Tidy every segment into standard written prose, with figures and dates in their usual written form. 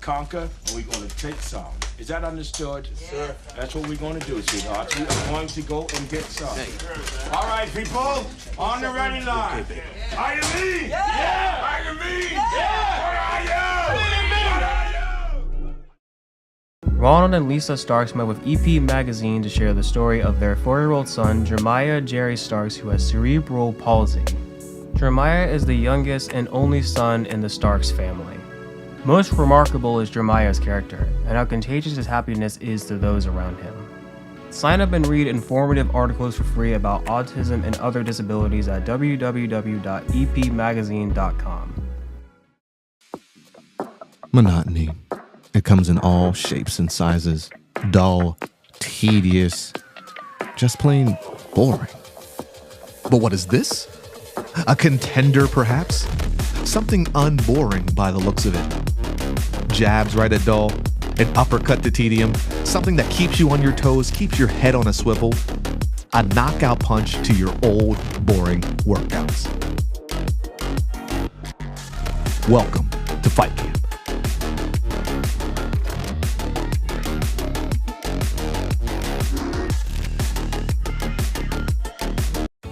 conquer and we're going to take some. Is that understood? Yes, sir. That's what we're going to do, sweethearts. We are going to go and get some. All right, people, on the ready line. Are you me? Yeah! Are you me? Yeah! What are you? Ronald and Lisa Starks met with EP Magazine to share the story of their 4-year-old son, Brielmaier Jerry Starks, who has cerebral palsy. Brielmaier is the youngest and only son in the Starks family. Most remarkable is Brielmaier's character, and how contagious his happiness is to those around him. Sign up and read informative articles for free about autism and other disabilities at www.epmagazine.com. Monotony. It comes in all shapes and sizes. Dull, tedious, just plain boring. But what is this? A contender, perhaps? Something unboring by the looks of it. Jabs right at dull, an uppercut to tedium, something that keeps you on your toes, keeps your head on a swivel, a knockout punch to your old, boring workouts. Welcome to Fight Camp.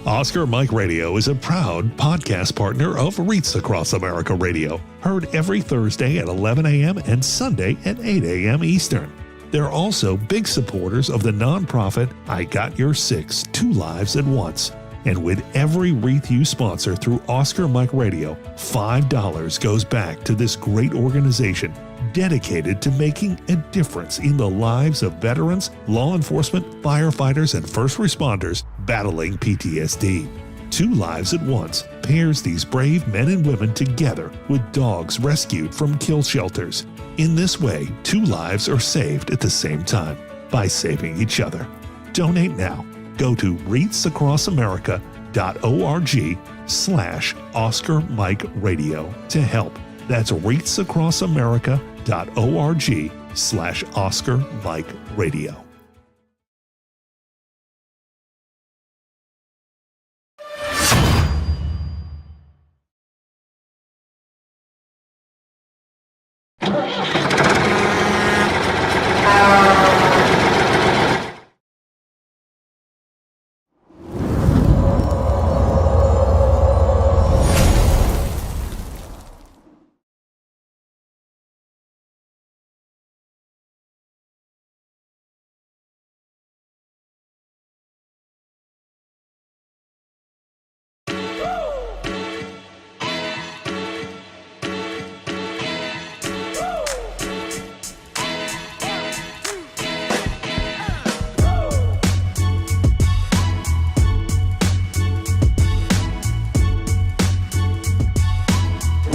Oscar Mike Radio is a proud podcast partner of REITs Across America Radio, heard every Thursday at 11 a.m. and Sunday at 8 a.m. Eastern. They're also big supporters of the nonprofit I Got Your Six, 2 Lives at Once. And with every REIT you sponsor through Oscar Mike Radio, $5 goes back to this great organization dedicated to making a difference in the lives of veterans, law enforcement, firefighters, and first responders battling PTSD. 2 Lives at Once pairs these brave men and women together with dogs rescued from kill shelters. In this way, 2 lives are saved at the same time by saving each other. Donate now. Go to REITsAcrossAmerica.org/Oscar Mike Radio to help. That's REITsAcrossAmerica.org/Oscar Mike Radio.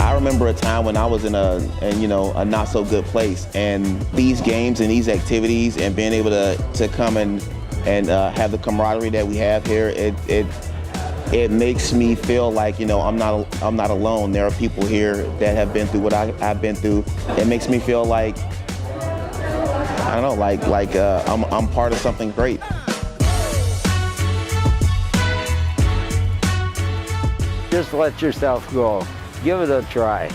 I remember a time when I was in a not so good place, and these games and these activities and being able to come and have the camaraderie that we have here, it makes me feel like I'm not alone. There are people here that have been through what I've been through. It makes me feel like I don't know, I'm part of something great. Just let yourself go. Give it a try.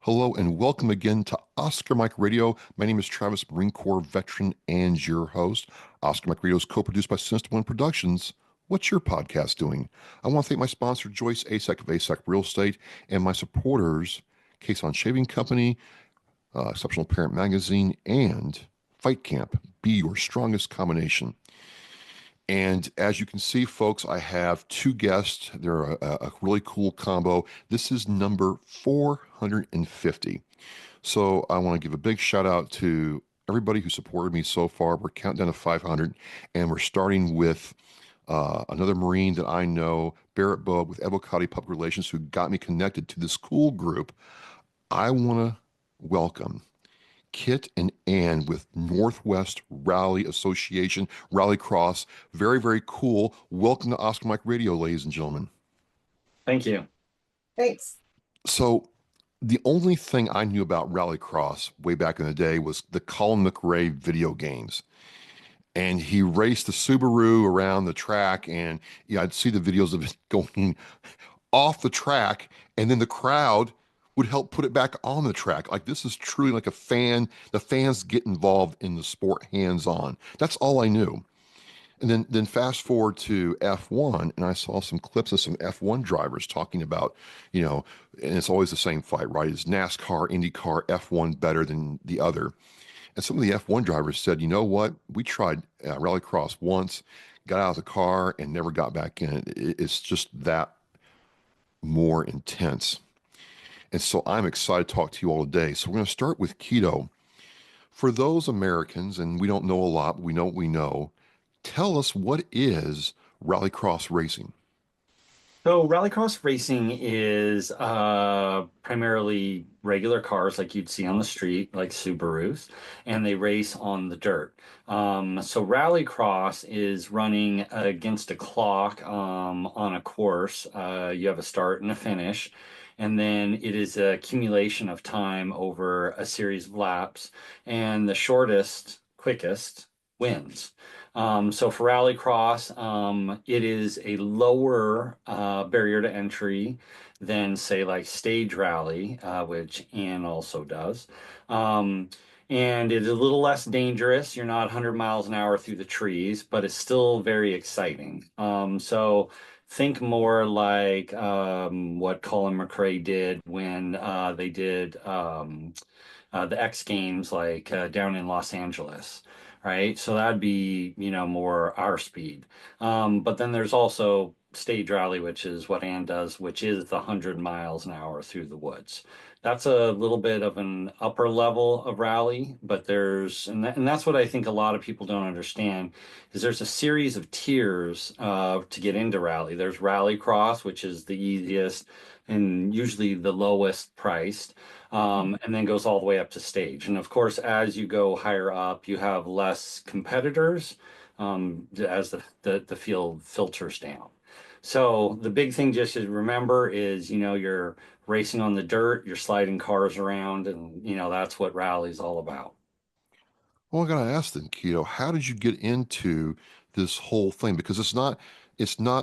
Hello and welcome again to Oscar Mike Radio. My name is Travis, Marine Corps veteran and your host. Oscar Mike Radio is co-produced by Sinister One Productions. What's your podcast doing? I want to thank my sponsor, Joyce ASEC of ASEC Real Estate, and my supporters, Case on Shaving Company, Exceptional Parent Magazine, and Fight Camp. Be your strongest combination. And as you can see, folks, I have two guests. They're a really cool combo. This is number 450. So I want to give a big shout out to everybody who supported me so far. We're counting down to 500, and we're starting with another Marine that I know, Barrett Bowe with Evocati Public Relations, who got me connected to this cool group. I want to welcome Kito and Ann with Northwest Rally Association, Rallycross. Very, very cool. Welcome to Oscar Mike Radio, ladies and gentlemen. Thank you. Thanks. So the only thing I knew about Rallycross way back in the day was the Colin McRae video games. And he raced the Subaru around the track, and I'd see the videos of it going off the track, and then the crowd would help put it back on the track. Like, this is truly like a fan. The fans get involved in the sport hands-on. That's all I knew. And then fast forward to F1, and I saw some clips of some F1 drivers talking about, and it's always the same fight, right? Is NASCAR, IndyCar, F1 better than the other? And some of the F1 drivers said, you know what? We tried Rallycross once, got out of the car, and never got back in. It's just that more intense. And so I'm excited to talk to you all today. So we're going to start with Kito. For those Americans, and we don't know a lot, but we know what we know, tell us, what is rallycross racing? So rallycross racing is primarily regular cars like you'd see on the street, like Subarus, and they race on the dirt. So rallycross is running against a clock on a course. You have a start and a finish, and then it is an accumulation of time over a series of laps, and the shortest, quickest wins. So for rallycross, it is a lower barrier to entry than, say, like stage rally, which Ann also does. And it is a little less dangerous. You're not 100 miles an hour through the trees, but it's still very exciting. So think more like what Colin McRae did when they did the X Games, like down in Los Angeles. Right, so that'd be, more our speed. But then there's also stage rally, which is what Ann does, which is the 100 miles an hour through the woods. That's a little bit of an upper level of rally, but and that's what I think a lot of people don't understand, is there's a series of tiers to get into rally. There's rallycross, which is the easiest and usually the lowest priced. And then goes all the way up to stage. And of course, as you go higher up, you have less competitors as the field filters down. So the big thing just to remember is, you're racing on the dirt, you're sliding cars around, and, that's what rally's all about. Well, I got to ask then, Kito, how did you get into this whole thing? Because it's not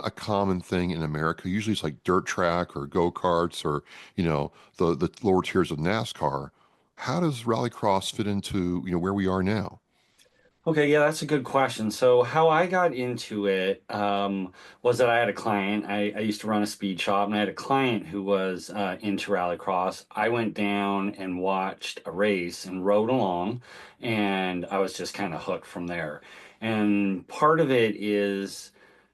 a common thing in America. Usually it's like dirt track or go-karts or, the lower tiers of NASCAR. How does rallycross fit into, where we are now? Okay, yeah, that's a good question. So how I got into it was that I had a client. I used to run a speed shop, and I had a client who was into rallycross. I went down and watched a race and rode along, and I was just kind of hooked from there. And part of it is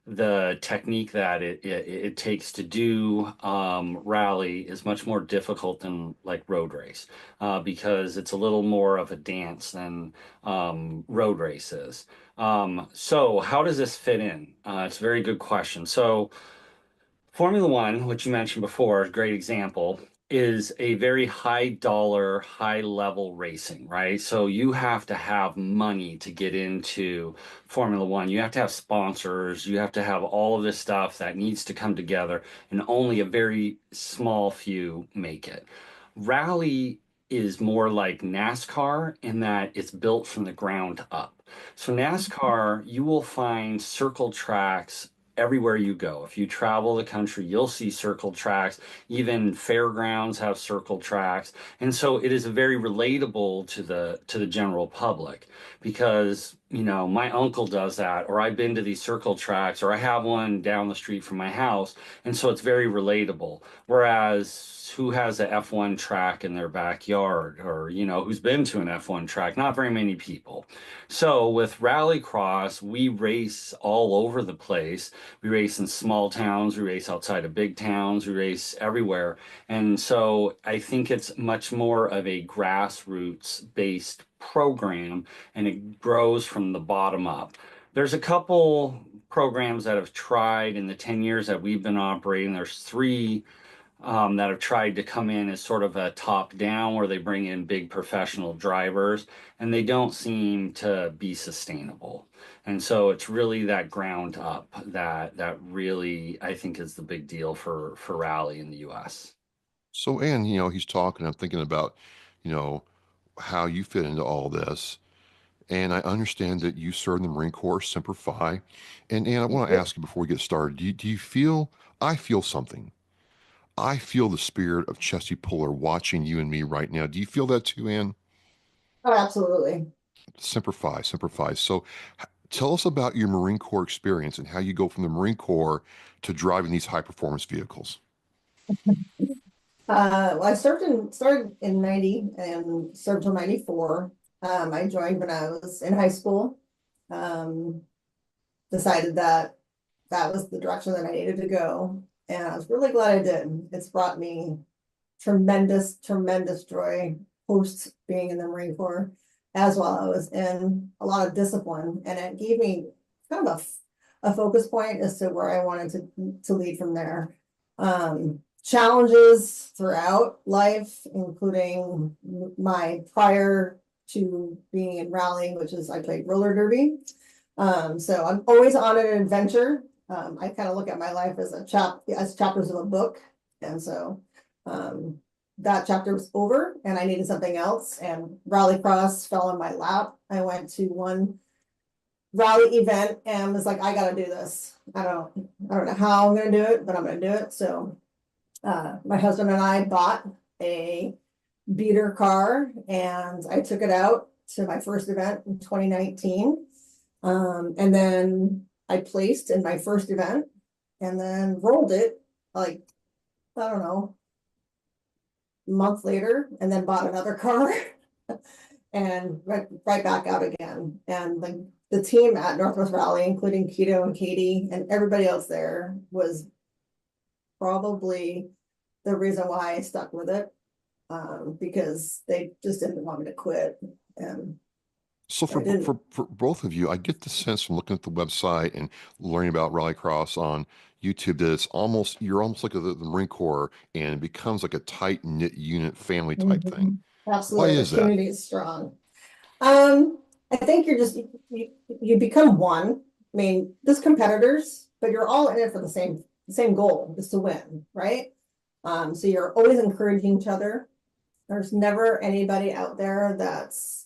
the technique that it takes to do rally is much more difficult than like road race because it's a little more of a dance than road races. So how does this fit in? It's a very good question. So Formula One, which you mentioned before, a great example, is a very high dollar, high level racing, right? So you have to have money to get into Formula One. You have to have sponsors. You have to have all of this stuff that needs to come together, and only a very small few make it. Rally is more like NASCAR in that it's built from the ground up. So NASCAR, you will find circle tracks everywhere you go. If you travel the country, you'll see circle tracks. Even fairgrounds have circle tracks. And so it is very relatable to the general public because, you know, my uncle does that, or I've been to these circle tracks, or I have one down the street from my house. And so it's very relatable. Whereas who has a F1 track in their backyard, or, you know, who's been to an F1 track? Not very many people. So with rallycross, we race all over the place. We race in small towns, we race outside of big towns, we race everywhere. And so I think it's much more of a grassroots based program, and it grows from the bottom up. There's a couple programs that have tried in the 10 years that we've been operating. There's three that have tried to come in as sort of a top down where they bring in big professional drivers, and they don't seem to be sustainable. And so it's really that ground up that really I think is the big deal for rally in the US. So, Ann, you know, he's talking, I'm thinking about, you know, how you fit into all this. And I understand that you served in the Marine Corps, Semper Fi. And I want to ask you before we get started, do you feel, I feel something. I feel the spirit of Chesty Puller watching you and me right now. Do you feel that too, Ann? Oh, absolutely. Semper Fi, Semper Fi. So tell us about your Marine Corps experience and how you go from the Marine Corps to driving these high performance vehicles. Well, I started in 90 and served till 94. I joined when I was in high school. Decided that that was the direction that I needed to go. And I was really glad I did. It's brought me tremendous, tremendous joy post being in the Marine Corps, as well. I was in a lot of discipline, and it gave me kind of a focus point as to where I wanted to lead from there. Challenges throughout life, including my prior to being in rally, which is I played roller derby. So I'm always on an adventure. I kind of look at my life as as chapters of a book. And so that chapter was over and I needed something else, and rallycross fell in my lap. I went to one rally event and was like, I gotta do this. I don't know how I'm gonna do it, but I'm gonna do it. So my husband and I bought a beater car and I took it out to my first event in 2019. And then I placed in my first event and then rolled it like, I don't know, a month later, and then bought another car and right back out again. And like the team at Northwest Rally, including Kito and Katie and everybody else there, was probably the reason why I stuck with it, because they just didn't want me to quit. And so for both of you, I get the sense from looking at the website and learning about rallycross on YouTube that it's almost, you're almost like the Marine Corps, and it becomes like a tight knit unit family type thing. Absolutely. Why is the that? community is strong. I think you're just you become one. I mean, there's competitors, but you're all in it for the same goal, is to win, right? So you're always encouraging each other. There's never anybody out there that's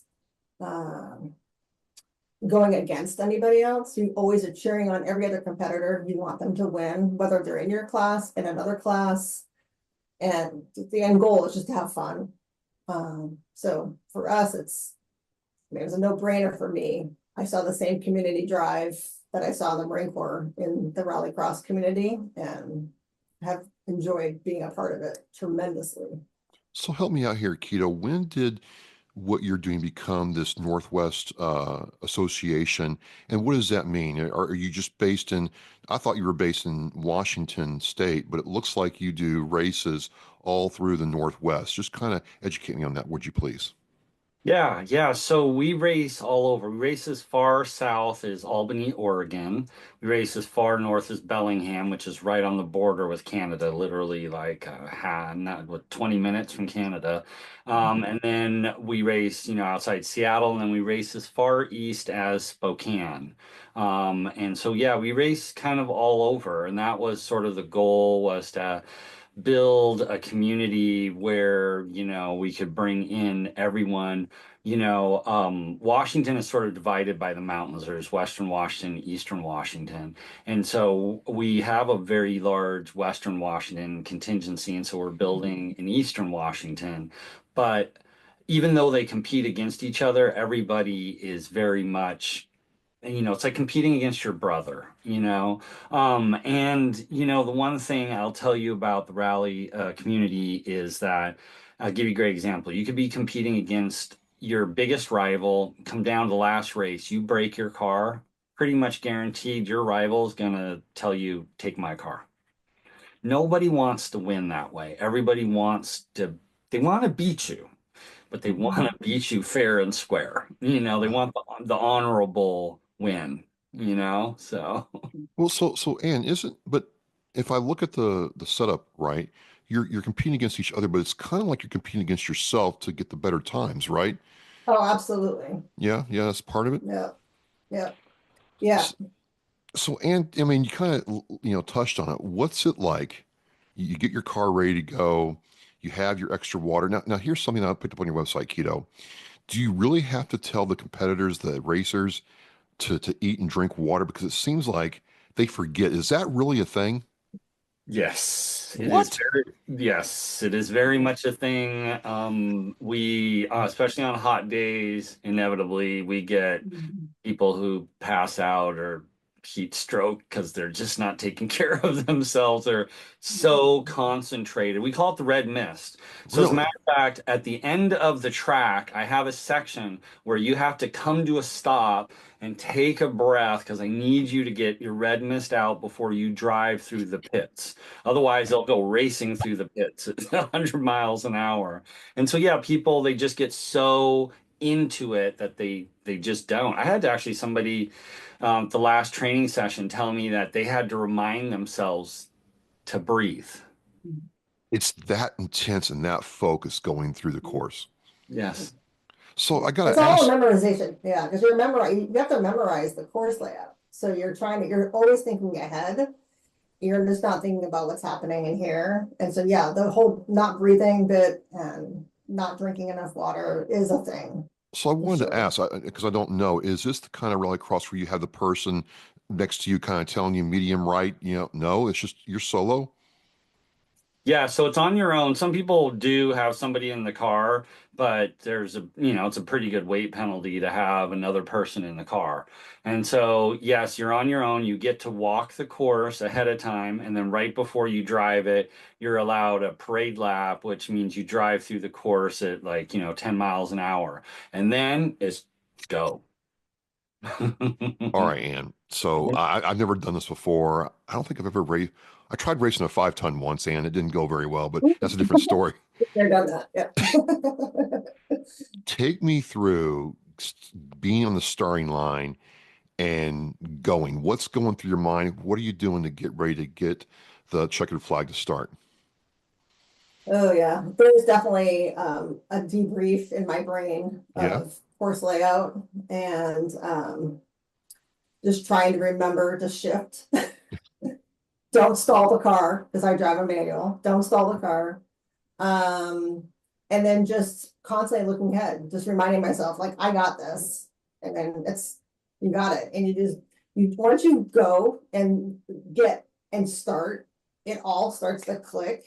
going against anybody else. You always are cheering on every other competitor. You want them to win, whether they're in your class, in another class. And the end goal is just to have fun. So for us, it was a no-brainer for me. I saw the same community drive that I saw in the Marine Corps in the rallycross community, and have enjoyed being a part of it tremendously. So help me out here, Kito. When did what you're doing become this Northwest Association, and what does that mean? Are you just based in, I thought you were based in Washington State, but it looks like you do races all through the Northwest. Just kind of educate me on that, would you please? Yeah. So we race all over. We race as far south as Albany, Oregon. We race as far north as Bellingham, which is right on the border with Canada, literally like 20 minutes from Canada. And then we race, outside Seattle, and then we race as far east as Spokane. And so, yeah, we race kind of all over. And that was sort of the goal, was to build a community where, we could bring in everyone Washington is sort of divided by the mountains. There's Western Washington, Eastern Washington. And so we have a very large Western Washington contingency. And so we're building in Eastern Washington. But even though they compete against each other, everybody is very much, it's like competing against your brother, the one thing I'll tell you about the rally community is that I'll give you a great example. You could be competing against your biggest rival, come down to the last race, you break your car, pretty much guaranteed your rival is going to tell you, take my car. Nobody wants to win that way. Everybody they want to beat you, but they want to beat you fair and square. They want the honorable win, so. Well, so Ann, but if I look at the setup, right, you're competing against each other, but it's kind of like you're competing against yourself to get the better times, right? Oh, absolutely. Yeah, that's part of it. Yeah. So Ann, I mean, you kind of touched on it. What's it like? You get your car ready to go, you have your extra water. Now here's something I picked up on your website, Kito. Do you really have to tell the competitors, the racers, to eat and drink water? Because it seems like they forget. Is that really a thing? Yes. What? Yes, it is very much a thing. We, especially on hot days, inevitably we get people who pass out or heat stroke because they're just not taking care of themselves. They're so concentrated. We call it the red mist. So as a matter of fact, at the end of the track, I have a section where you have to come to a stop and take a breath because I need you to get your red mist out before you drive through the pits. Otherwise, they'll go racing through the pits at 100 miles an hour. And so, yeah, people, they just get so into it that they just don't. I had to actually somebody the last training session tell me that they had to remind themselves to breathe. It's that intense and that focus going through the course. Yes. So I gotta It's ask. all memorization, yeah, because you have to memorize the course layout. So you're always thinking ahead. You're just not thinking about what's happening in here. And so, yeah, the whole not breathing bit and not drinking enough water is a thing. So I wanted to ask, because I don't know, is this the kind of rallycross where you have the person next to you kind of telling you medium right? No, it's just you're solo. Yeah, so it's on your own. Some people do have somebody in the car, but it's a pretty good weight penalty to have another person in the car. And so, yes, you're on your own. You get to walk the course ahead of time. And then right before you drive it, you're allowed a parade lap, which means you drive through the course at 10 miles an hour. And then it's go. All right, Ann. So I've never done this before. I don't think I've ever raced. I tried racing a 5-ton once, and it didn't go very well, but that's a different story. They've done that, yeah. Take me through being on the starting line and going. What's going through your mind? What are you doing to get ready to get the checkered flag to start? Oh, yeah. There's definitely a debrief in my brain of course layout and just trying to remember to shift. Don't stall the car because I drive a manual. Don't stall the car. And then just constantly looking ahead, just reminding myself, like, I got this. And then you got it. And once you go and get and start, it all starts to click.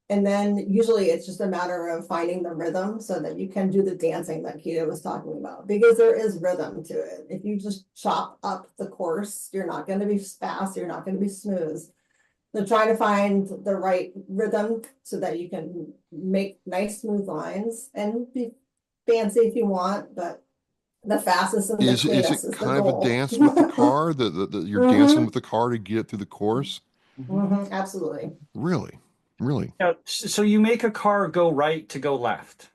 And then usually it's just a matter of finding the rhythm so that you can do the dancing that Kito was talking about, because there is rhythm to it. If you just chop up the course, you're not going to be fast, you're not going to be smooth. So trying to find the right rhythm so that you can make nice smooth lines and be fancy if you want, but the fastest and the cleanest is the kind goal. of a dance with the car? You're dancing with the car to get it through the course? Absolutely. Really? Yeah, so you make a car go right to go left.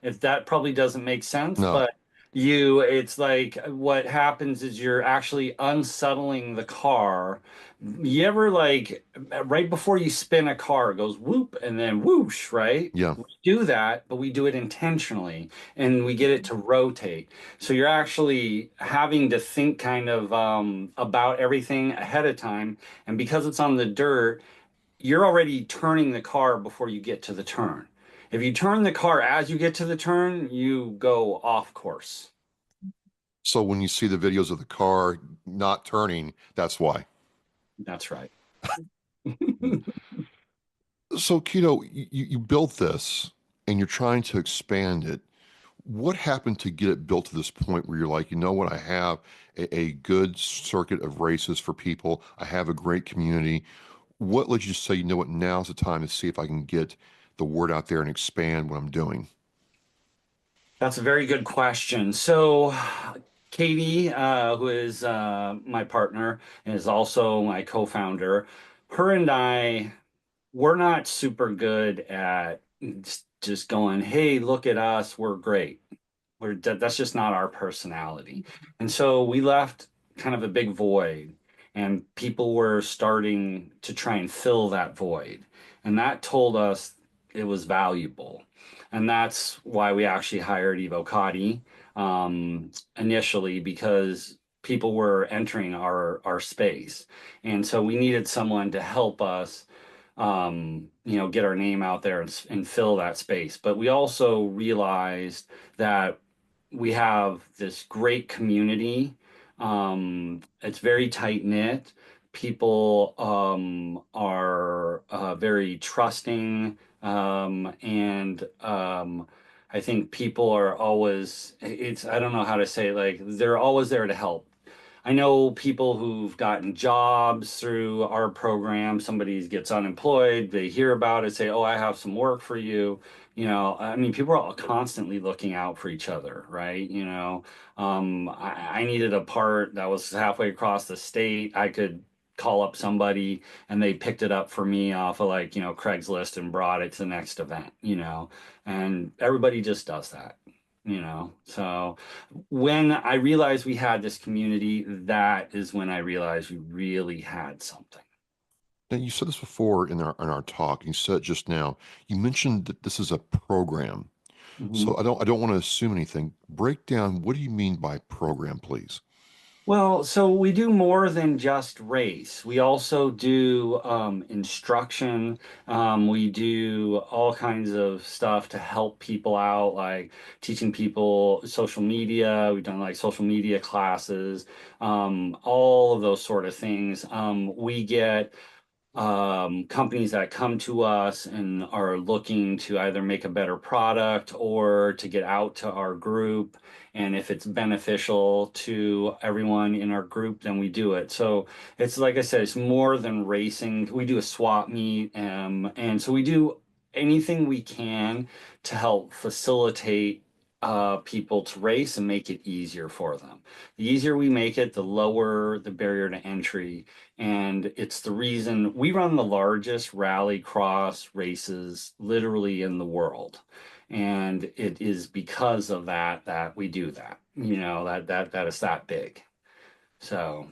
If that probably doesn't make sense, but it's like what happens is you're actually unsettling the car. You ever right before you spin a car, it goes whoop and then whoosh, right? Yeah. We do that, but we do it intentionally and we get it to rotate. So you're actually having to think kind of about everything ahead of time. And because it's on the dirt, you're already turning the car before you get to the turn. If you turn the car as you get to the turn, you go off course. So when you see the videos of the car not turning, that's why. That's right. So Kito, you built this and you're trying to expand it. What happened to get it built to this point where you're like, you know what, I have a good circuit of races for people. I have a great community. What led you to say, you know what, now's the time to see if I can get the word out there and expand what I'm doing? That's a very good question. So, Katie, who is my partner and is also my co-founder, her and I, we're not super good at just going, hey, look at us, we're great. That's just not our personality. And so we left kind of a big void, and people were starting to try and fill that void. And that told us it was valuable. And that's why we actually hired Evo Cotty initially, because people were entering our space. And so we needed someone to help us get our name out there and fill that space. But we also realized that we have this great community. It's very tight knit. People are very trusting, and I think people are always, I don't know how to say, like, they're always there to help. I know people who've gotten jobs through our program. Somebody gets unemployed, they hear about it, say, oh, I have some work for you. I mean, people are all constantly looking out for each other, right? I needed a part that was halfway across the state. I could call up somebody and they picked it up for me off of Craigslist and brought it to the next event, and everybody just does that. So when I realized we had this community, that is when I realized we really had something. Now, you said this before in our talk. You said it just now. You mentioned that this is a program. So I don't want to assume anything. Break down, what do you mean by program, please? Well, so we do more than just race. We also do instruction. We do all kinds of stuff to help people out, like teaching people social media. We've done like social media classes, all of those sort of things. We get companies that come to us and are looking to either make a better product or to get out to our group. And if it's beneficial to everyone in our group, then we do it. So it's, like I said, it's more than racing. We do a swap meet, and so we do anything we can to help facilitate people to race and make it easier for them. The easier we make it, the lower the barrier to entry. And it's the reason we run the largest rallycross races literally in the world. And it is because of that we do that. That is that big. So.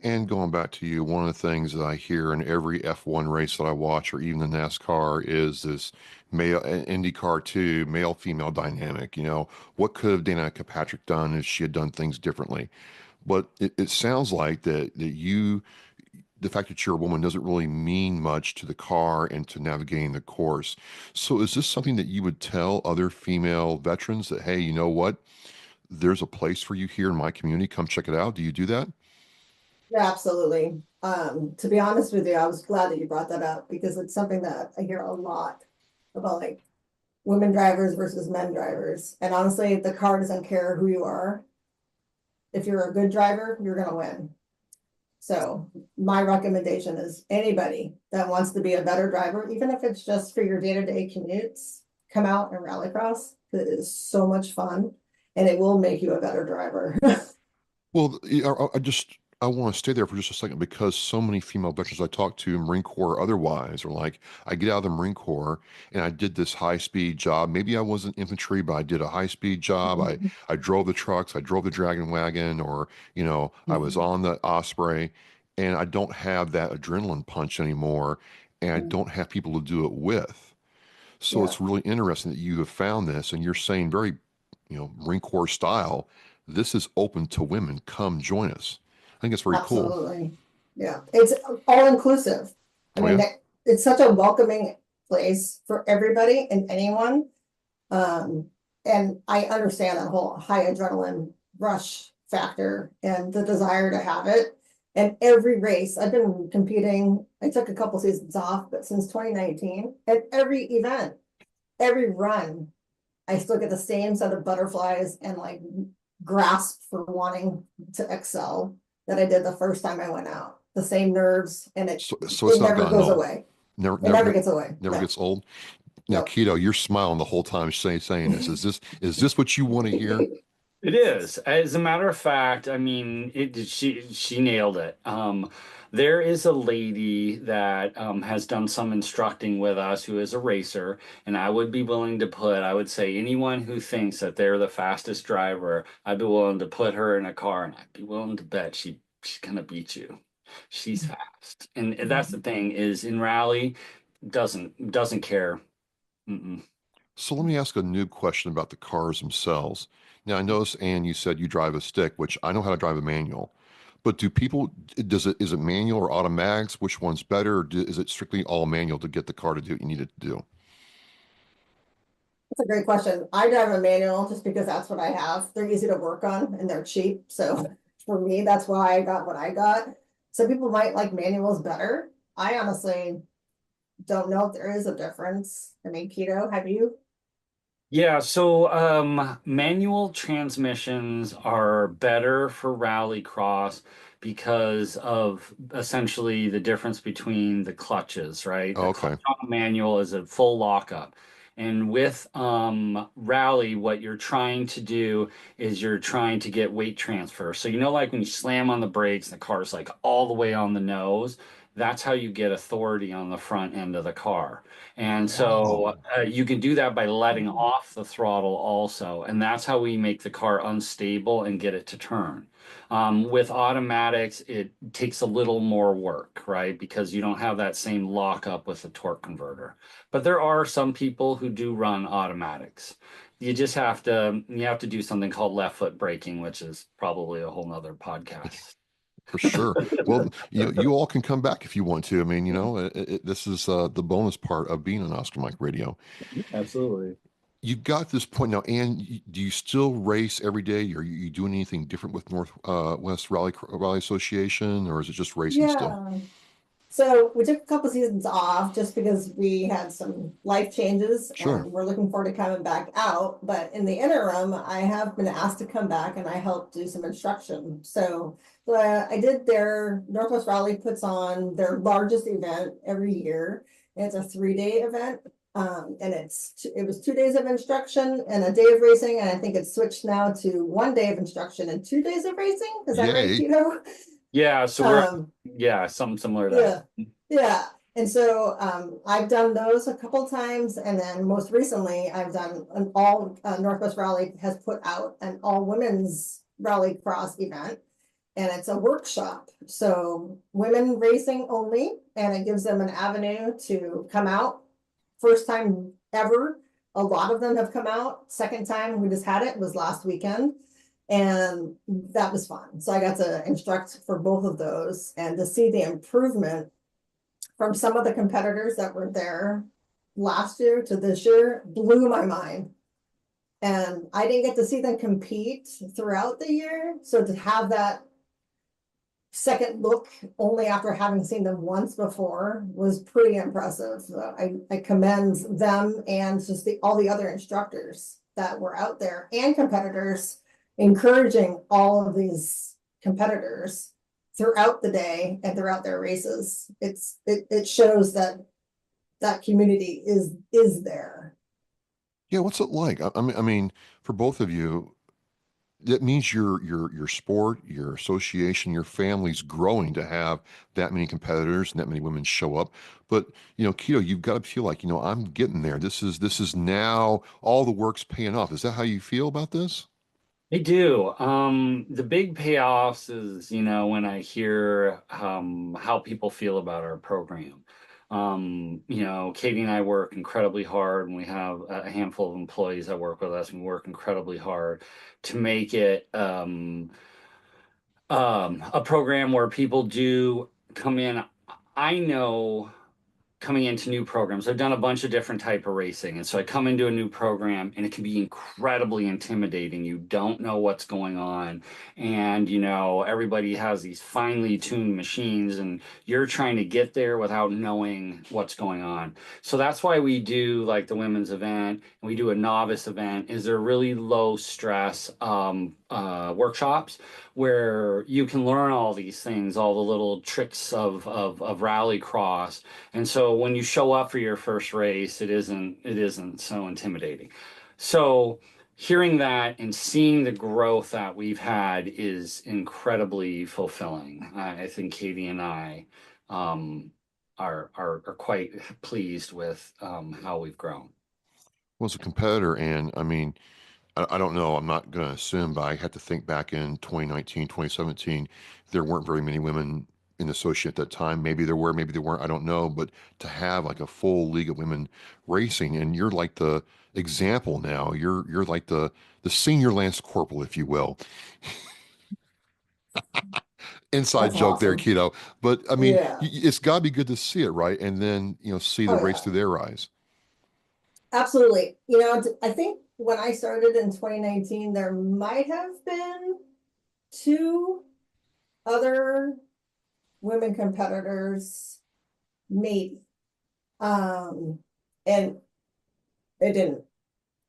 And going back to you, one of the things that I hear in every F1 race that I watch, or even the NASCAR, is this male, IndyCar too, male-female dynamic. What could have Danica Patrick done if she had done things differently? But it sounds like that the fact that you're a woman doesn't really mean much to the car and to navigating the course. So is this something that you would tell other female veterans that, hey, you know what? There's a place for you here in my community. Come check it out. Do you do that? Yeah, absolutely. To be honest with you, I was glad that you brought that up because it's something that I hear a lot about, like women drivers versus men drivers. And honestly, the car doesn't care who you are. If you're a good driver, you're going to win. So my recommendation is anybody that wants to be a better driver, even if it's just for your day-to-day commutes, come out and rallycross. It is so much fun and it will make you a better driver. Well, I want to stay there for just a second because so many female veterans I talk to, Marine Corps or otherwise, are like, I get out of the Marine Corps and I did this high-speed job. Maybe I wasn't infantry, but I did a high-speed job. I drove the trucks, I drove the Dragon Wagon, or, I was on the Osprey, and I don't have that adrenaline punch anymore, and I don't have people to do it with. So it's really interesting that you have found this, and you're saying very, Marine Corps style, this is open to women. Come join us. I think it's very cool. Absolutely. Yeah. It's all inclusive. I mean, yeah. it's such a welcoming place for everybody and anyone. And I understand that whole high adrenaline rush factor and the desire to have it. And every race, I've been competing, I took a couple seasons off, but since 2019, at every event, every run, I still get the same set of butterflies and like grasp for wanting to excel that I did the first time I went out. The same nerves, and So it's it not never gotten goes old. away. Never, It never gets away. never No. gets old. Now, Nope. Kito, you're smiling the whole time saying this. Is this what you want to hear? It is. As a matter of fact, I mean, she nailed it. There is a lady that has done some instructing with us who is a racer, and I would be willing to I would say anyone who thinks that they're the fastest driver, I'd be willing to put her in a car, and I'd be willing to bet she's gonna beat you. She's fast, and that's the thing is in rally, doesn't care. Mm-mm. So let me ask a new question about the cars themselves. Now, I noticed, Ann, you said you drive a stick, which I know how to drive a manual. But is it manual or automatics? Which one's better? Or is it strictly all manual to get the car to do what you need it to do? That's a great question. I drive a manual just because that's what I have. They're easy to work on and they're cheap. So for me, that's why I got what I got. Some people might like manuals better. I honestly don't know if there is a difference. I mean, Kito, have you? Yeah, so manual transmissions are better for rallycross because of essentially the difference between the clutches, right? Oh, The okay. clutch on a manual is a full lockup. And with rally, what you're trying to do is you're trying to get weight transfer. So you know, like when you slam on the brakes, the car's like all the way on the nose. That's how you get authority on the front end of the car. And so you can do that by letting off the throttle also. And that's how we make the car unstable and get it to turn. With automatics, it takes a little more work, right? Because you don't have that same lockup with the torque converter. But there are some people who do run automatics. You just have to do something called left foot braking, which is probably a whole nother podcast. For sure. Well, you all can come back if you want to. I mean, this is the bonus part of being on Oscar Mike Radio. Absolutely. You've got this point now, Ann. Do you still race every day? Are you doing anything different with Northwest Rally Association, or is it just racing still? Yeah. So we took a couple seasons off just because we had some life changes Sure. and we're looking forward to coming back out. But in the interim, I have been asked to come back and I helped do some instruction. So I did Northwest Rally puts on their largest event every year. It's a 3-day event. And it was 2 days of instruction and a day of racing. And I think it's switched now to 1 day of instruction and 2 days of racing. Is that right, Yay. Kito? Yeah, so we're something similar to that. Yeah. And so I've done those a couple times, and then most recently I've done an all Northwest Rally has put out an all women's rallycross event, and it's a workshop. So women racing only, and it gives them an avenue to come out. First time ever. A lot of them have come out. Second time we just had it was last weekend. And that was fun. So I got to instruct for both of those and to see the improvement from some of the competitors that were there last year to this year blew my mind. And I didn't get to see them compete throughout the year. So to have that second look only after having seen them once before was pretty impressive. So I commend them and just all the other instructors that were out there and competitors encouraging all of these competitors throughout the day and throughout their races. It shows that community is there. Yeah, what's it like? I mean, for both of you, that means your sport, your association, your family's growing to have that many competitors and that many women show up. But Kito, you've got to feel like I'm getting there. This is now all the work's paying off. Is that how you feel about this? They do. The big payoffs is, when I hear how people feel about our program. Katie and I work incredibly hard, and we have a handful of employees that work with us, and we work incredibly hard to make it a program where people do come in. I know coming into new programs. I've done a bunch of different type of racing. And so I come into a new program and it can be incredibly intimidating. You don't know what's going on. And, you know, everybody has these finely tuned machines and you're trying to get there without knowing what's going on. So that's why we do like the women's event and we do a novice event is they're really low stress workshops where you can learn all these things, all the little tricks of rallycross. And so when you show up for your first race, it isn't so intimidating. So hearing that and seeing the growth that we've had is incredibly fulfilling. I think Katie and I are quite pleased with how we've grown. Well, as a competitor, and I mean, I don't know, I'm not going to assume, but I had to think back in 2019, 2017, there weren't very many women in the associate at that time. Maybe there were, maybe there weren't, I don't know. But to have like a full league of women racing, and you're like the example now, you're like the senior Lance Corporal, if you will. Inside That's joke there, awesome. Kito. But I mean, Yeah. it's got to be good to see it, right? And then, you know, see the Oh, race yeah. through their eyes. Absolutely. You know, I think when I started in 2019, there might have been 2 other women competitors, maybe. And it didn't.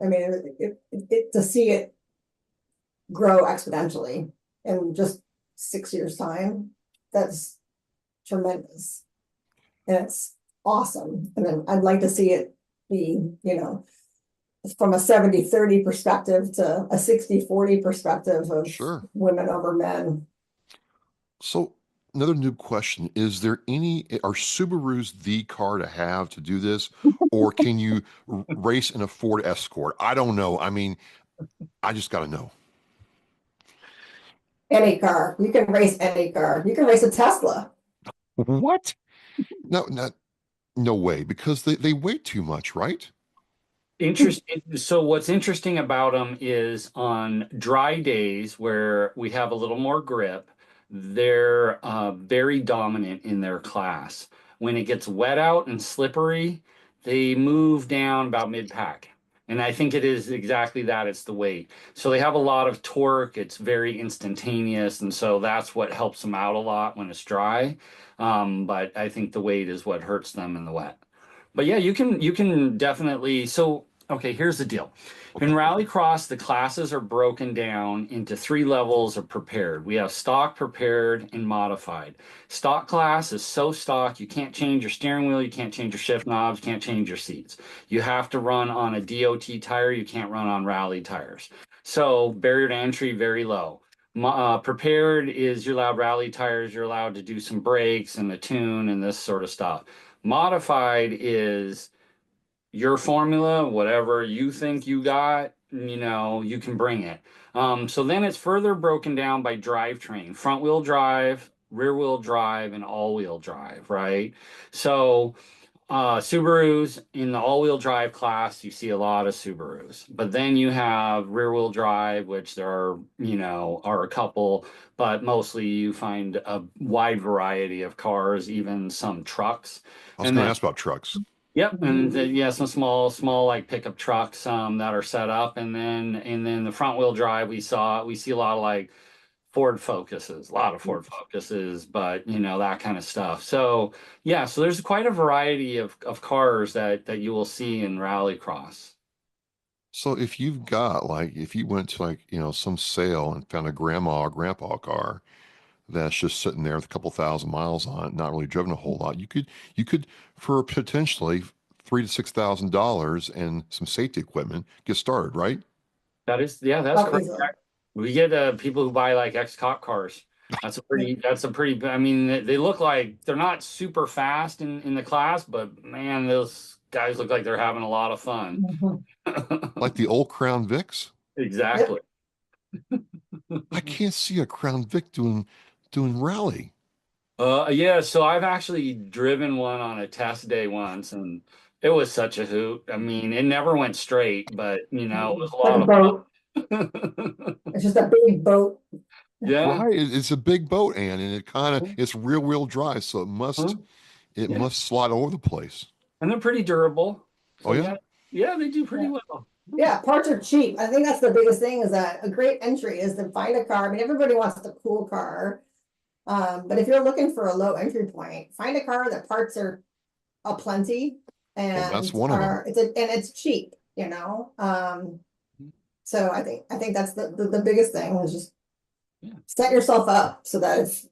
I mean, it to see it grow exponentially in just 6 years' time, that's tremendous. And it's awesome. And then I'd like to see it be, you know, from a 70-30 perspective to a 60-40 perspective of Sure. women over men. So another new question, are Subarus the car to have to do this? Or can you race in a Ford Escort? I don't know. I mean, I just got to know. Any car. You can race any car. You can race a Tesla. What? No, no way, because they weigh too much, right? Interesting. So what's interesting about them is on dry days where we have a little more grip, they're very dominant in their class. When it gets wet out and slippery, they move down about mid-pack. And I think it is exactly that. It's the weight. So they have a lot of torque. It's very instantaneous. And so that's what helps them out a lot when it's dry. But I think the weight is what hurts them in the wet. But yeah, you can definitely. So okay, here's the deal. In rallycross, the classes are broken down into 3 levels of prepared. We have stock, prepared, and modified. Stock class is so stock, you can't change your steering wheel, you can't change your shift knobs, you can't change your seats. You have to run on a DOT tire, you can't run on rally tires. So barrier to entry, very low. Prepared is you're allowed rally tires, you're allowed to do some brakes and a tune and this sort of stuff. Modified is your formula, whatever you think you got, you know, you can bring it. So then it's further broken down by drivetrain, front wheel drive, rear wheel drive, and all wheel drive, right? So Subarus in the all-wheel drive class, you see a lot of Subarus. But then you have rear-wheel drive, which there are, you know, are a couple, but mostly you find a wide variety of cars, even some trucks. I was going to ask about trucks. Yep, and yeah, some small like pickup trucks that are set up, and then the front wheel drive we see a lot of like Ford Focuses, a lot of Ford Focuses, but you know, that kind of stuff. So yeah, so there's quite a variety of cars that you will see in rallycross. So if you went to like, you know, some sale and found a grandma or grandpa car that's just sitting there with a couple thousand miles on it, not really driven a whole lot, you could for potentially $3,000 to $6,000 and some safety equipment get started, right? That's correct. We get people who buy like ex-cop cars. That's a pretty, I mean, they look like they're not super fast in the class, but man, those guys look like they're having a lot of fun. Like the old Crown Vics? Exactly. I can't see a Crown Vic doing rally. Yeah, so I've actually driven one on a test day once, and it was such a hoot. I mean, it never went straight, but you know, it was a lot of fun. It's just a big boat. Yeah. Right. It's a big boat, Ann, and it's rear wheel drive, so it must It Yeah. must slide all over the place. And they're pretty durable. So Oh, yeah? yeah, they do pretty well. Yeah, parts are cheap. I think that's the biggest thing, is that a great entry is to find a car. I mean, everybody wants the cool car. But if you're looking for a low entry point, find a car that parts are aplenty and that's one of them. It's cheap, you know. So I think that's the biggest thing, is just set yourself up so that if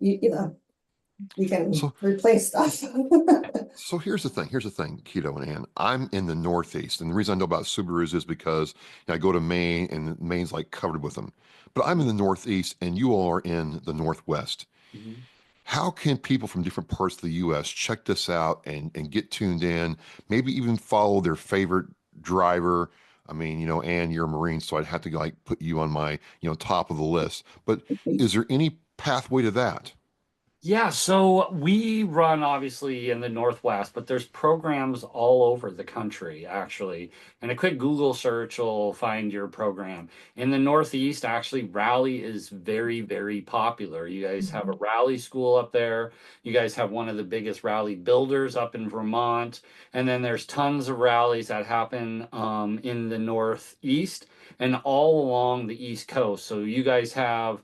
you can replace stuff. So here's the thing, Kito and Ann. I'm in the Northeast, and the reason I know about Subarus is because I go to Maine, and Maine's like covered with them. But I'm in the Northeast, and you all are in the Northwest. How can people from different parts of the U.S. check this out and get tuned in, maybe even follow their favorite driver? I mean, Ann, you're a Marine, so I'd have to like put you on my, top of the list. But is there any pathway to that? Yeah, so we run obviously in the Northwest, but there's programs all over the country, actually. And a quick Google search will find your program. In the Northeast, actually, rally is very, very popular. You guys have a rally school up there. You guys have one of the biggest rally builders up in Vermont. And then there's tons of rallies that happen in the Northeast and all along the East Coast. So you guys have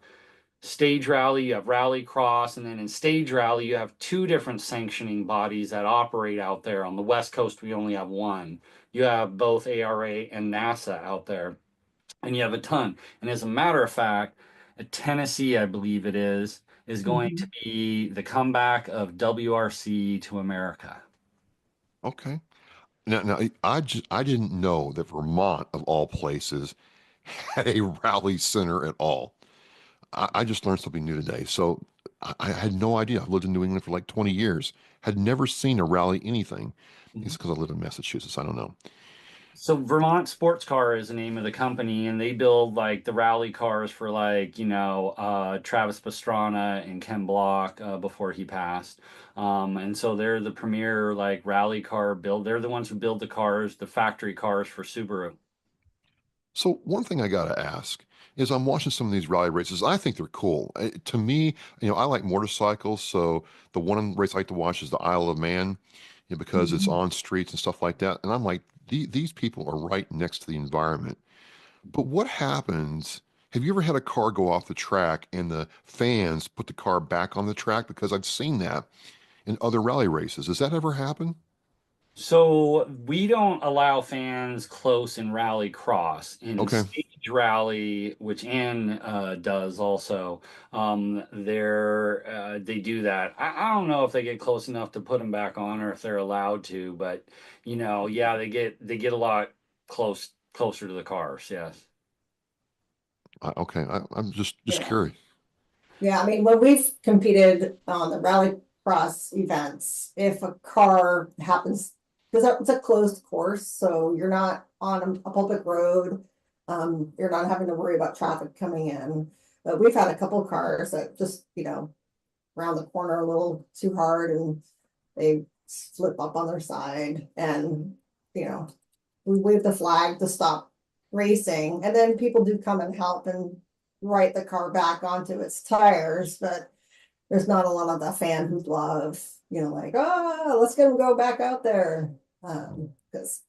stage rally, you have rallycross, and then in stage rally, you have two different sanctioning bodies that operate out there. On the West Coast, we only have one. You have both ARA and NASA out there, and you have a ton. And as a matter of fact, Tennessee, I believe it is going to be the comeback of WRC to America. Okay. Now I didn't know that Vermont, of all places, had a rally center at all. I just learned something new today. So I had no idea. I've lived in New England for like 20 years. Had never seen a rally anything. It's because I live in Massachusetts. I don't know. So Vermont Sports Car is the name of the company, and they build like the rally cars for like, Travis Pastrana and Ken Block before he passed. And so they're the premier like rally car build. They're the ones who build the cars, the factory cars for Subaru. So one thing I got to ask is I'm watching some of these rally races. I think they're cool. To me, I like motorcycles. So the one race I like to watch is the Isle of Man, because it's on streets and stuff like that. And I'm like, these people are right next to the environment. But what happens? Have you ever had a car go off the track and the fans put the car back on the track? Because I've seen that in other rally races. Does that ever happen? So we don't allow fans close in rallycross. In stage rally, which Ann does also, they do that. I don't know if they get close enough to put them back on, or if they're allowed to, but yeah, they get a lot closer to the cars. Yes. Okay, I'm just curious. Yeah, I mean, when we've competed on the rallycross events, if a car happens, because it's a closed course, so you're not on a public road, you're not having to worry about traffic coming in. But we've had a couple of cars that just, round the corner a little too hard, and they flip up on their side, and we wave the flag to stop racing, and then people do come and help and right the car back onto its tires, but there's not a lot of the fan who love, like, let's get them go back out there. Because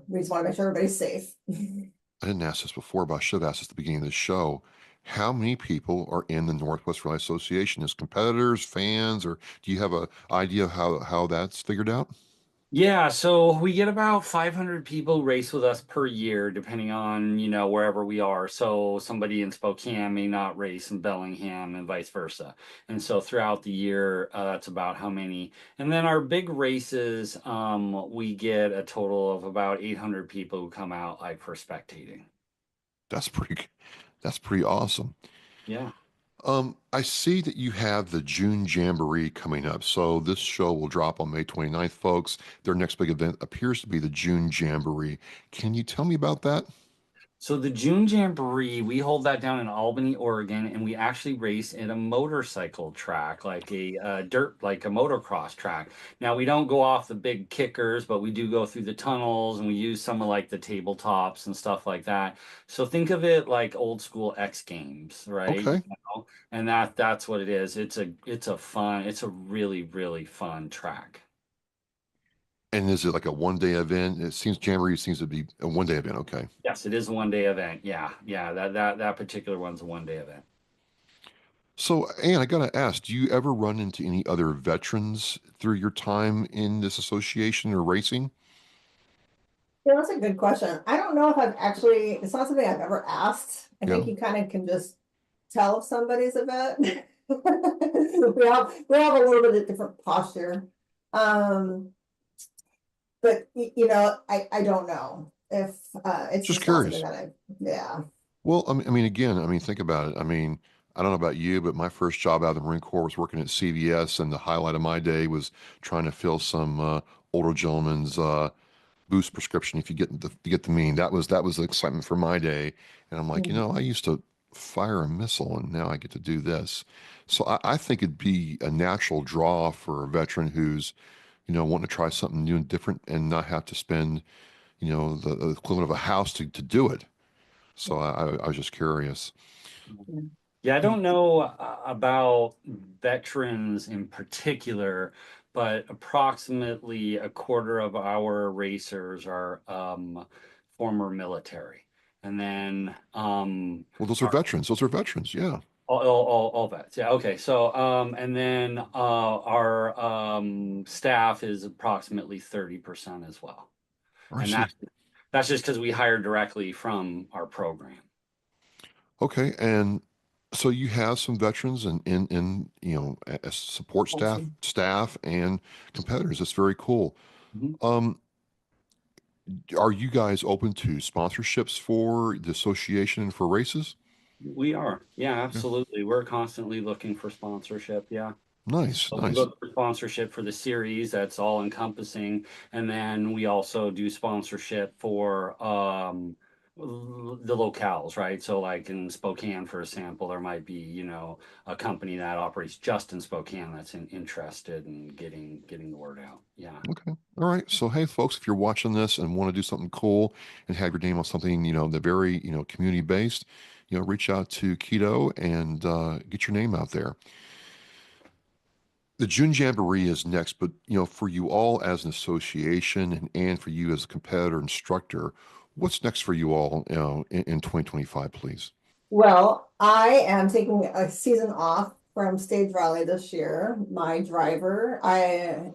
we just want to make sure everybody's safe. I didn't ask this before, but I should have asked this at the beginning of the show. How many people are in the Northwest Rally Association as competitors, fans, or do you have an idea of how that's figured out? Yeah, so we get about 500 people race with us per year, depending on, wherever we are. So somebody in Spokane may not race in Bellingham and vice versa. And so throughout the year, that's about how many. And then our big races, we get a total of about 800 people who come out like for spectating. That's pretty awesome. Yeah. I see that you have the June Jamboree coming up. So this show will drop on May 29th, folks. Their next big event appears to be the June Jamboree. Can you tell me about that? So the June Jamboree, we hold that down in Albany, Oregon, and we actually race in a motorcycle track, like a like a motocross track. Now we don't go off the big kickers, but we do go through the tunnels, and we use some of like the tabletops and stuff like that. So think of it like old school X Games, right? Okay. And that's what it is. It's a really fun track. And is it like a 1 day event? It seems Jamboree seems to be a 1 day event. Okay. Yes, it is a 1 day event. Yeah, that particular one's a 1 day event. So, Ann, I gotta ask, do you ever run into any other veterans through your time in this association or racing? Yeah, that's a good question. I don't know if I've actually, it's not something I've ever asked. I think Yeah. you kind of can just tell if somebody's a vet. We have a little bit of different posture. But you know, I don't know if it's Just just not something curious. that yeah. Well, again, think about it. I don't know about you, but my first job out of the Marine Corps was working at CVS, and the highlight of my day was trying to fill some older gentleman's boost prescription. If you get the mean, that was the excitement for my day. And I'm like, I used to fire a missile, and now I get to do this. So I think it'd be a natural draw for a veteran who's, wanting to try something new and different, and not have to spend, the equivalent of a house to do it. So I was just curious. Yeah, I don't know about veterans in particular, but approximately a quarter of our racers are former military. And then Well, those are veterans. Those are veterans. Yeah. all vets. Yeah, okay. So and then our staff is approximately 30% as well. I And see. that's just because we hire directly from our program. Okay. And so you have some veterans and as support staff and competitors. That's very cool. Mhm. Um, are you guys open to sponsorships for the association and for races? We are. Yeah, Yeah. absolutely. We're constantly looking for sponsorship. Yeah. Nice, So we nice. look for sponsorship for the series, that's all encompassing. And then we also do sponsorship for the locales, right? So like in Spokane, for example, there might be, a company that operates just in Spokane that's interested in getting the word out. Yeah. Okay. All right. So, hey, folks, if you're watching this and want to do something cool and have your name on something, the very, community based, reach out to Kito and get your name out there. The June Jamboree is next, but for you all as an association and for you as a competitor instructor, what's next for you all, in 2025, please? Well, I am taking a season off from stage rally this year. My driver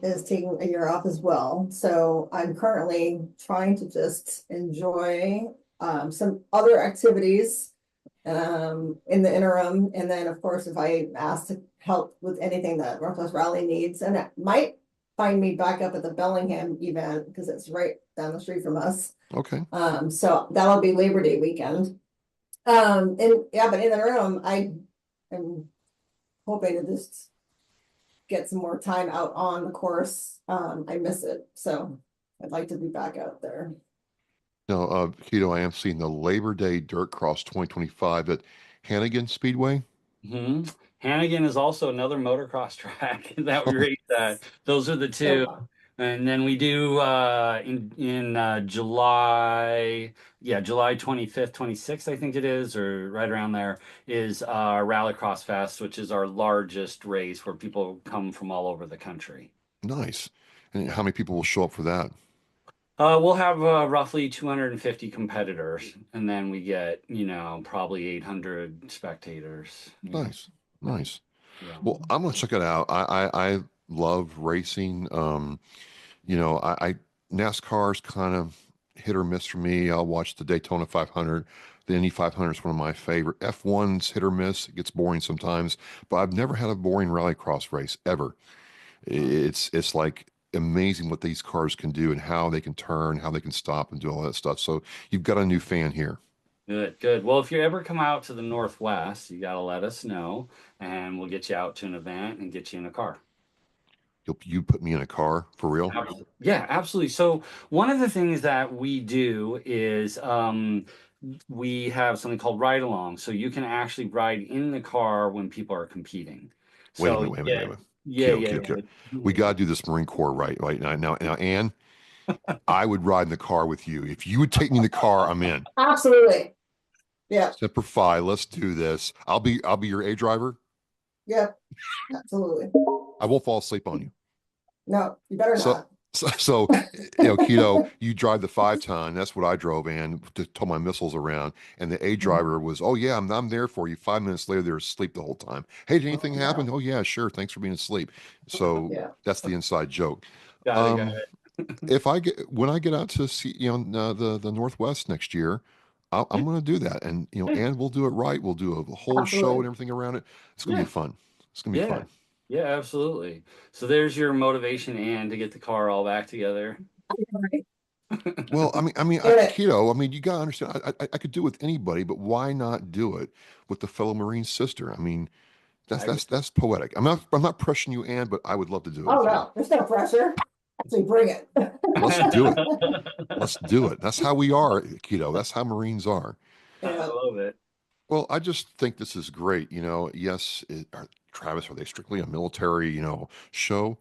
is taking a year off as well. So I'm currently trying to just enjoy some other activities in the interim. And then, of course, if I ask to help with anything that Northwest Rally needs, and it might find me back up at the Bellingham event because it's right down the street from us. Okay. So that'll be Labor Day weekend. And yeah, but in the interim, I am hoping to just get some more time out on the course. I miss it, so I'd like to be back out there. Now, Kito, I am seeing the Labor Day Dirt Cross 2025 at Hannigan Speedway. Mm-hmm. Hannigan is also another motocross track that we race at. Those are the two. And then we do in July, July 25th, 26th, I think it is, or right around there, is our Rallycross Fest, which is our largest race where people come from all over the country. Nice. And how many people will show up for that? We'll have roughly 250 competitors, and then we get, probably 800 spectators. Nice, nice. Yeah. Well, I'm gonna check it out. I love racing. I NASCAR's kind of hit or miss for me. I'll watch the Daytona 500. The Indy 500 is one of my favorite. F1's hit or miss. It gets boring sometimes, but I've never had a boring rallycross race ever. It's like amazing what these cars can do and how they can turn, how they can stop and do all that stuff. So you've got a new fan here. Good. Well, if you ever come out to the Northwest, you got to let us know, and we'll get you out to an event and get you in a car. You put me in a car for real? Yeah, absolutely. So one of the things that we do is we have something called ride along, so you can actually ride in the car when people are competing. Wait a So minute, wait a minute. yeah, Kito. We got to do this Marine Corps right now. Now, Ann, I would ride in the car with you. If you would take me in the car, I'm in. Absolutely. Yeah. Semper Fi, let's do this. I'll be your A driver. Yep. Absolutely. I won't fall asleep on you. No, you better not. So Kito, you drive the 5-ton. That's what I drove in to tow my missiles around. And the A driver was, oh yeah, I'm there for you. 5 minutes later, they're asleep the whole time. Hey, did anything happen? Oh yeah, sure. Thanks for being asleep. So that's the inside joke. Got it. When I get out to see the Northwest next year, I'm going to do that, and and we'll do it right. We'll do a whole show and everything around it. It's going to be fun. It's going to be fun. Yeah, absolutely. So there's your motivation, Ann, to get the car all back together. Well, Kito, you got to understand, I could do it with anybody, but why not do it with the fellow Marine sister? That's poetic. I'm not pressuring you, Ann, but I would love to do it. Oh no, there's no pressure. So bring it. Let's do it. Let's do it. That's how we are, Kito. That's how Marines are. I love it. Well, I just think this is great. Yes, Travis, are they strictly a military, show?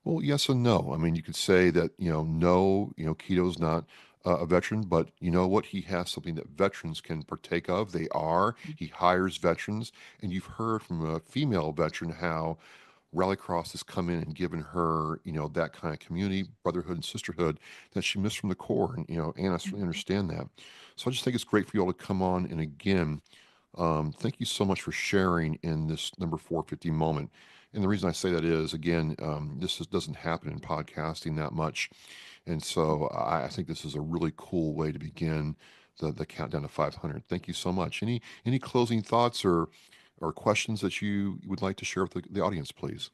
Well, yes and no. You could say that, no, Kito's not a veteran, but you know what? He has something that veterans can partake of. He hires veterans. And you've heard from a female veteran how Rallycross has come in and given her, that kind of community, brotherhood, and sisterhood that she missed from the Corps. And, and I certainly understand that. So I just think it's great for you all to come on. And again, thank you so much for sharing in this number 450 moment. And the reason I say that is, again, this doesn't happen in podcasting that much. And so I think this is a really cool way to begin the countdown to 500. Thank you so much. Any closing thoughts or questions that you would like to share with the audience, please?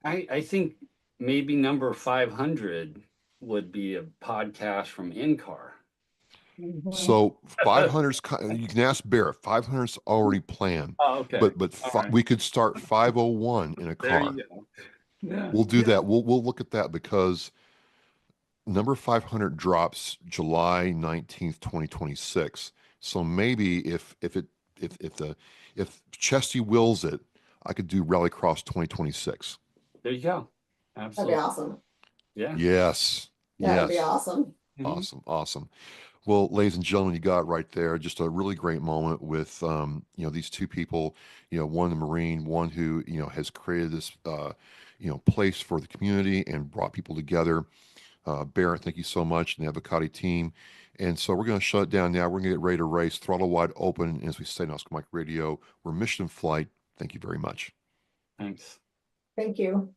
I think maybe number 500 would be a podcast from in-car. So 500's, you can ask Barrett, 500's already planned. Oh, okay. But we could start 501 in a car. There you go. Yeah. We'll do that. We'll look at that because number 500 drops July 19th, 2026. So maybe if Chesty wills it, I could do Rallycross 2026. There you go. Absolutely. That'd be awesome. Yeah. Yes. That'd be awesome. Awesome. Well, ladies and gentlemen, you got it right there. Just a really great moment with, these two people, one, the Marine, one who, has created this, place for the community and brought people together. Barrett, thank you so much, and the Avocati team. And so we're going to shut it down now. We're going to get ready to race, throttle wide open. And as we say in Oscar Mike Radio, we're mission in flight. Thank you very much. Thanks. Thank you.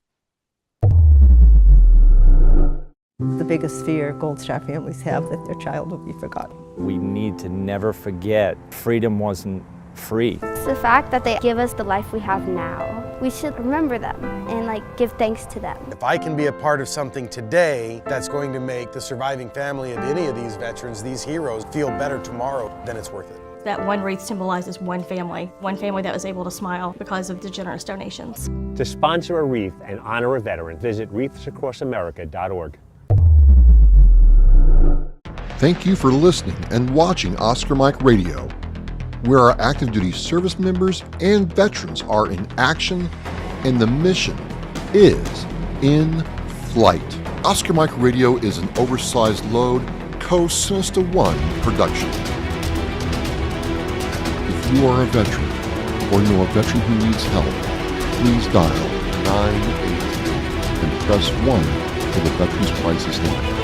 The biggest fear Gold Star families have that their child will be forgotten. We need to never forget freedom wasn't free. It's the fact that they give us the life we have now. We should remember them and give thanks to them. If I can be a part of something today that's going to make the surviving family of any of these veterans, these heroes, feel better tomorrow, then it's worth it. That one wreath symbolizes one family that was able to smile because of the generous donations. To sponsor a wreath and honor a veteran, visit wreathsacrossamerica.org. Thank you for listening and watching Oscar Mike Radio, where our active duty service members and veterans are in action and the mission is in flight. Oscar Mike Radio is an oversized load Co-Sinister One production. If you are a veteran or know a veteran who needs help, please dial 988 and press 1 for the Veterans Crisis Line.